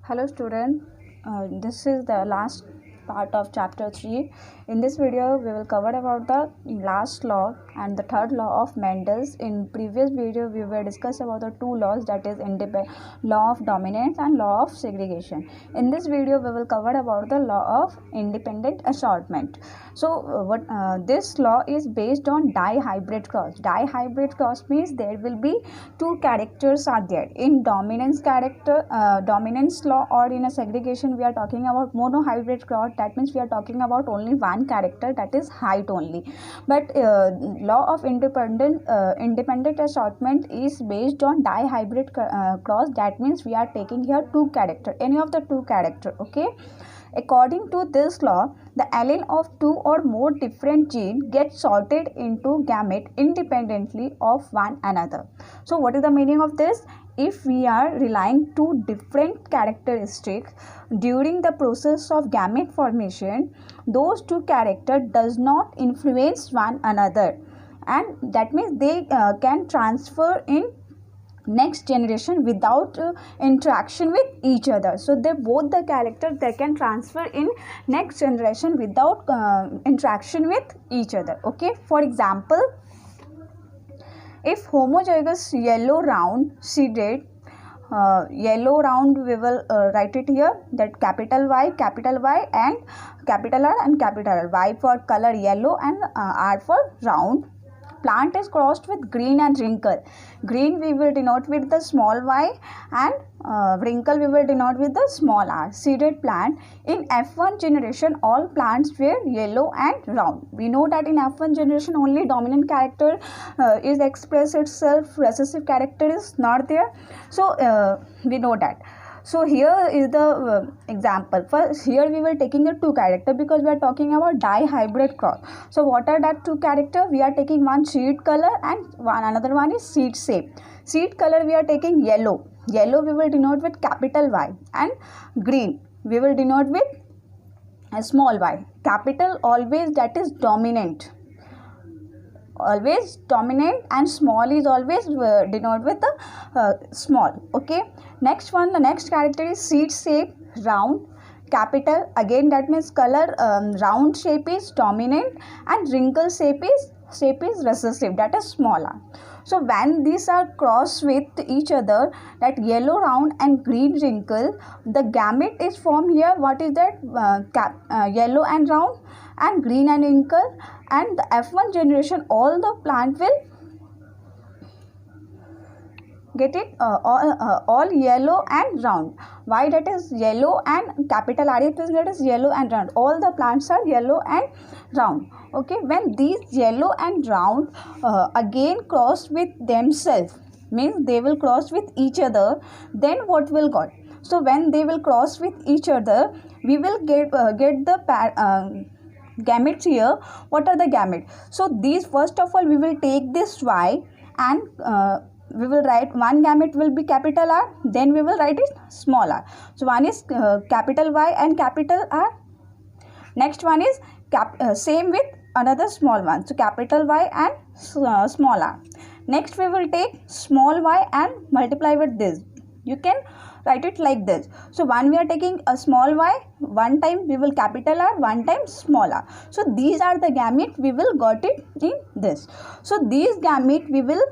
Hello student, this is the last part of chapter 3. In this video we will cover about the last law and the third law of Mendel's. In previous video we were discussed about the two laws, that is law of dominance and law of segregation. In this video we will cover about the law of independent assortment. So this law is based on dihybrid cross. Dihybrid cross means there will be two characters are there. In dominance law or in a segregation we are talking about monohybrid cross. That means we are talking about only one character, that is height only. But law of independent assortment is based on dihybrid cross. That means we are taking here two character, any of the two character. Okay. According to this law, the allele of two or more different genes get sorted into gamete independently of one another. So what is the meaning of this? If we are relying two different characteristics during the process of gamete formation, those two characters does not influence one another, and that means they can transfer in next generation without interaction with each other. So they both the characters they can transfer in next generation without interaction with each other. Okay, for example, if homozygous yellow round seeded yellow round, we will write it here, that capital Y and capital R and capital R. Y for color yellow and R for round. Plant is crossed with green and wrinkle. Green we will denote with the small y and wrinkle we will denote with the small r. Seeded plant. In F1 generation all plants were yellow and round. We know that in F1 generation only dominant character is express itself, recessive character is not there. So we know that. So here is the example. First here we will taking the two character because we are talking about dihybrid cross. So what are that two character? We are taking one seed color and another one is seed shape. Seed color we are taking yellow. Yellow we will denote with capital Y, and green we will denote with a small y. Capital always that is dominant. Always dominant, and small is always denoted with the small. Okay, next one, the next character is seed shape round. Capital again that means color round shape is dominant and wrinkle shape is recessive, that is smaller. So when these are crossed with each other, that yellow round and green wrinkle, the gamete is formed here. What is that? Yellow and round and green and wrinkle, and the F1 generation all the plant will get it all yellow and round. Why that is yellow and capital R is that is yellow and round. All the plants are yellow and round. Okay, when these yellow and round again cross with themselves, means they will cross with each other, then what will got? So when they will cross with each other, we will get the gametes here. What are the gametes? So these, first of all we will take this Y and we will write one gamete will be capital R, then we will write it small r. So one is capital Y and capital R. Next one is same with another small one, so capital Y and small r. Next we will take small y and multiply with this. You can write it like this. So one we are taking a small y, one time we will capital R, one time small r. So these are the gamete we will got it in this. So these gamete we will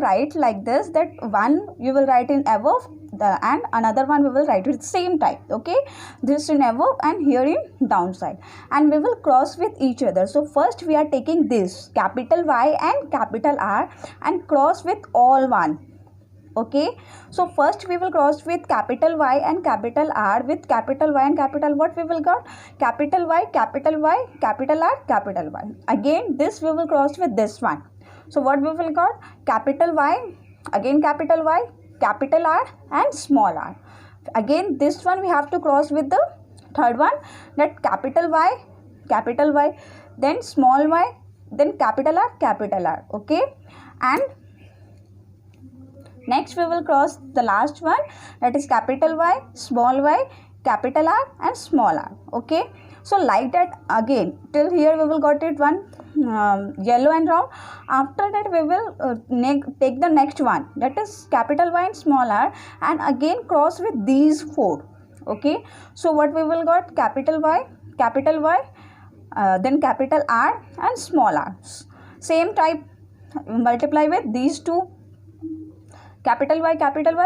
write like this, that one we will write in above and another one we will write it same type. Okay, this in above and here in downside, and we will cross with each other. So first we are taking this capital Y and capital R and cross with all one. Okay, so first we will cross with capital Y and capital R with capital Y and capital, what we will got? Capital Y, capital R, capital Y. Again this we will cross with this one. So what we will got? Capital Y, again capital Y, capital R and small r. Again this one we have to cross with the third one, that capital Y, then small y, then capital R. Okay, and next we will cross the last one, that is capital Y, small y, capital R and small r. Okay, So like that again, till here we will got it one yellow and round. After that we will take the next one, that is capital Y and small r, and again cross with these four. Okay, so what we will got, capital Y, then capital R and small r. Same type, multiply with these two, capital Y,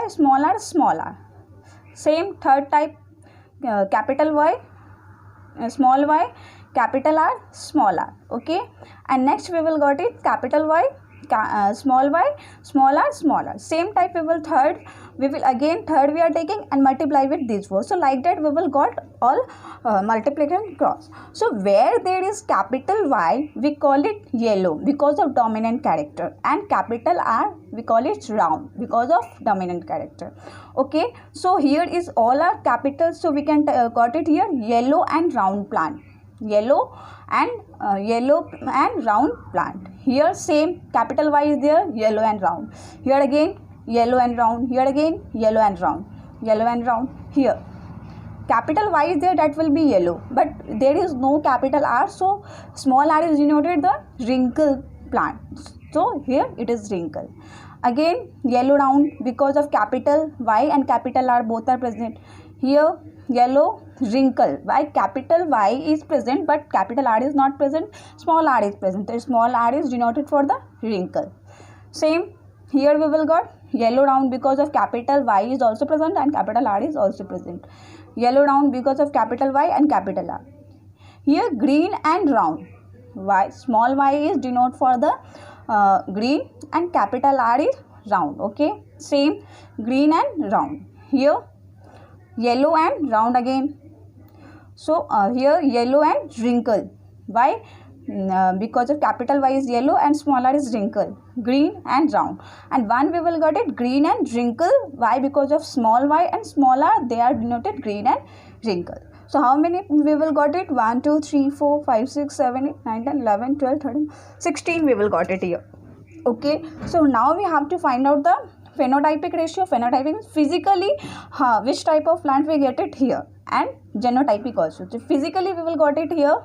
small r. Same third type, capital Y, small y, capital R, small r. Okay, and next we will got it capital Y, small r, small r. Same type we will third we are taking and multiply with these four. So like that we will got all multiplication cross. So where there is capital Y, we call it yellow because of dominant character, and capital R we call it round because of dominant character. Okay, so here is all our capitals, so we can got it here, yellow and round plant, yellow and round plant. Here same, capital Y is there, yellow and round. Here again yellow and round. Here again yellow and round, Here capital Y is there, that will be yellow, but there is no capital R, so small r is denoted the wrinkle plant. So here it is wrinkle. Again yellow round because of capital Y and capital R both are present. Here yellow wrinkle, why capital Y is present but capital R is not present, small r is present, so small r is denoted for the wrinkle. Same here we will got yellow round because of capital Y is also present and capital R is also present. Yellow round because of capital Y and capital R. Here green and round, y, small y is denote for the green and capital R is round. Okay, same green and round. Here yellow and round again. So here yellow and wrinkle, why? Because of capital Y is yellow and small r is wrinkle, green and round. And one we will got it green and wrinkle, why? Because of small y and small r, they are denoted green and wrinkle. So how many we will got it? 1, 2, 3, 4, 5, 6, 7, 8, 9, 10, 11, 12, 13, 16 we will got it here. Okay, so now we have to find out the phenotypic ratio. Phenotypic is physically which type of plant we get it here, and genotypic also. So physically we will got it here.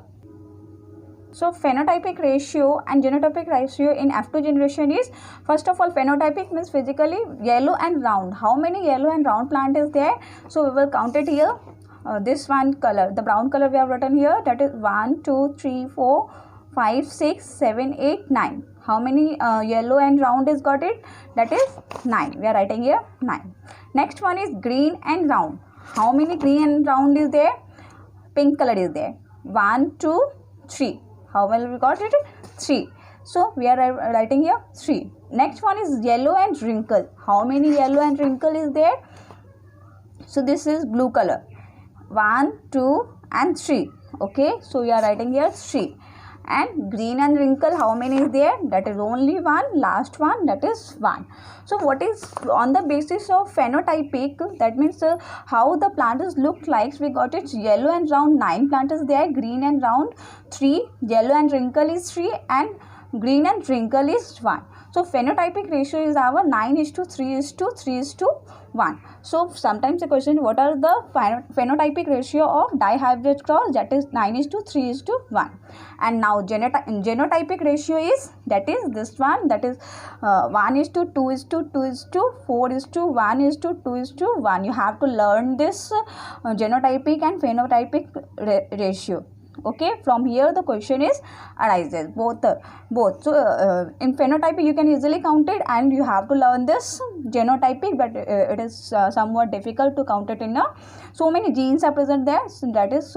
So phenotypic ratio and genotypic ratio in F2 generation is, first of all, phenotypic means physically yellow and round. How many yellow and round plant is there? So we will count it here. This one color, the brown color we have written here, that is 1, 2, 3, 4, 5, 6, 7, 8, 9. How many yellow and round is got it? That is 9. We are writing here 9. Next one is green and round. How many green and round is there? Pink color is there. 1, 2, 3. How many we got it? 3. So we are writing here 3. Next one is yellow and wrinkle. How many yellow and wrinkle is there? So this is blue color. 1, 2 and 3. Okay, so we are writing here 3. And green and wrinkle, how many is there? That is only 1. Last one, that is 1. So what is on the basis of phenotypic, that means how the plant is looked like, we got it yellow and round 9 plant is there, green and round 3, yellow and wrinkle is 3, and green and wrinkle is 1. So phenotypic ratio is our 9:3:3:1. So sometimes the question, what are the phenotypic ratio of dihybrid cross? That is 9:3:1. And now genotypic ratio is, that is this one, that is 1:2:2:4:1:2:1. You have to learn this genotypic and phenotypic ratio. Okay, from here the question is arises both. So in phenotypic you can easily count it, and you have to learn this genotypic, but it is somewhat difficult to count it in so many genes are present there, so that is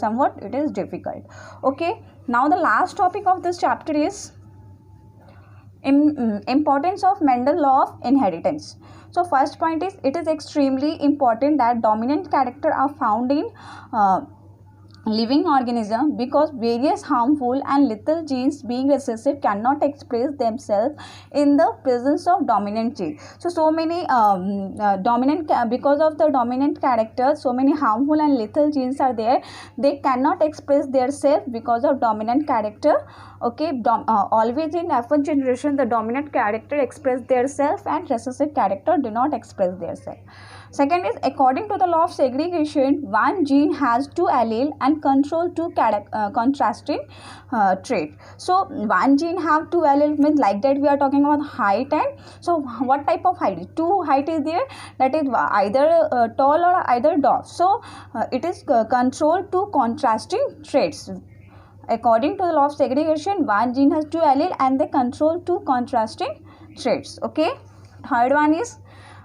somewhat it is difficult. Okay, now the last topic of this chapter is importance of Mendel law of inheritance. So first point is, it is extremely important that dominant character are found in living organism, because various harmful and lethal genes being recessive cannot express themselves in the presence of dominant gene. So many because of the dominant character, so many harmful and lethal genes are there. They cannot express their self because of dominant character. Okay, always in F1 generation the dominant character express their self and recessive character do not express their self. Second is, according to the law of segregation, one gene has two allele and control two contrasting trait. So one gene have two allele means, like that we are talking about height. And so what type of height? Two height is there, that is either tall or either dwarf. So it is control two contrasting traits. According to the law of segregation, one gene has two allele and they control two contrasting traits. Okay. Third one is,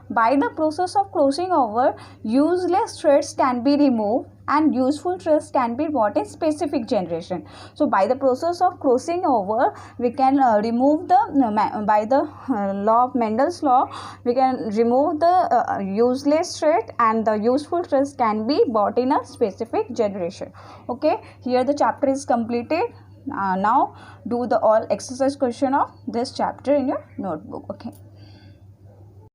by the process of crossing over, useless traits can be removed and useful traits can be brought in specific generation. So by the process of crossing over, we can remove the by the law of Mendel's law, we can remove the useless trait and the useful traits can be brought in a specific generation. Okay, here the chapter is completed. Now do the all exercise question of this chapter in your notebook. Okay.